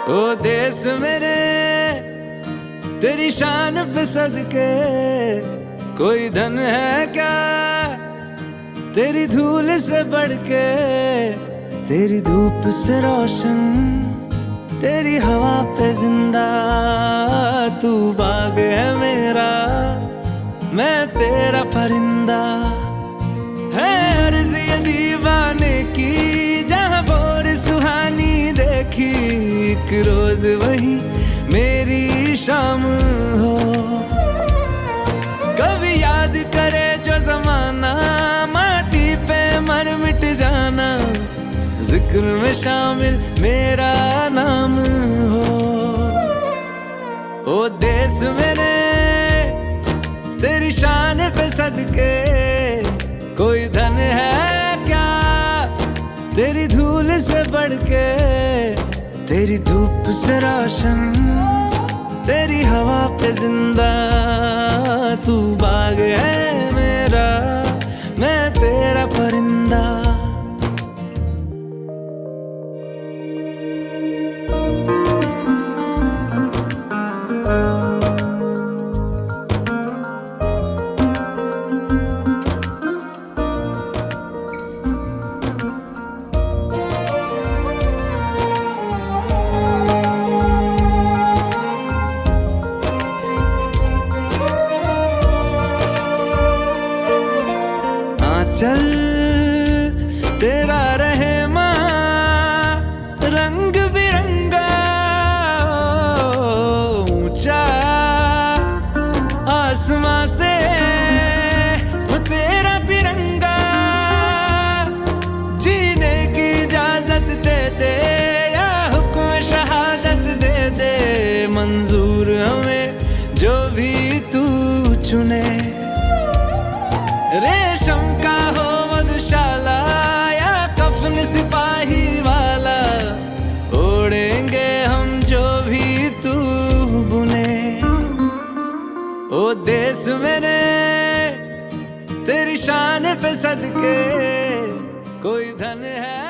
ओ देश मेरे तेरी शान पे सदके, कोई धन है क्या तेरी धूल से बढ़ के। तेरी धूप से रोशन, तेरी हवा पे जिंदा, तू बाग है मेरा, मैं तेरा परिंदा। है अर्ज़ ये दीवाने की, जहाँ भोर सुहानी देखी, एक रोज वही मेरी शाम हो। कभी याद करे जो जमाना, माटी पे मर मिट जाना, जिक्र में शामिल मेरा नाम हो। ओ देश मेरे तेरी शान पे सदके, कोई धन है क्या तेरी धूल से बढ़ के। तेरी धूप से रोशन, तेरी हवा पे जिंदा, तू बाग है मेरा, मैं तेरा परिंदा। चल तेरा रहे माँ रंग बिरंगा, ऊंचा आसमां से वो तेरा तिरंगा। जीने की इजाजत दे दे या हुक्म शहादत दे दे, मंजूर हमें जो भी तू चुने। रेशम का हो मधुशाला या कफन सिपाही वाला, ओढ़ेंगे हम जो भी तू बुने। ओ देश मेरे तेरी शान पे सदके, कोई धन है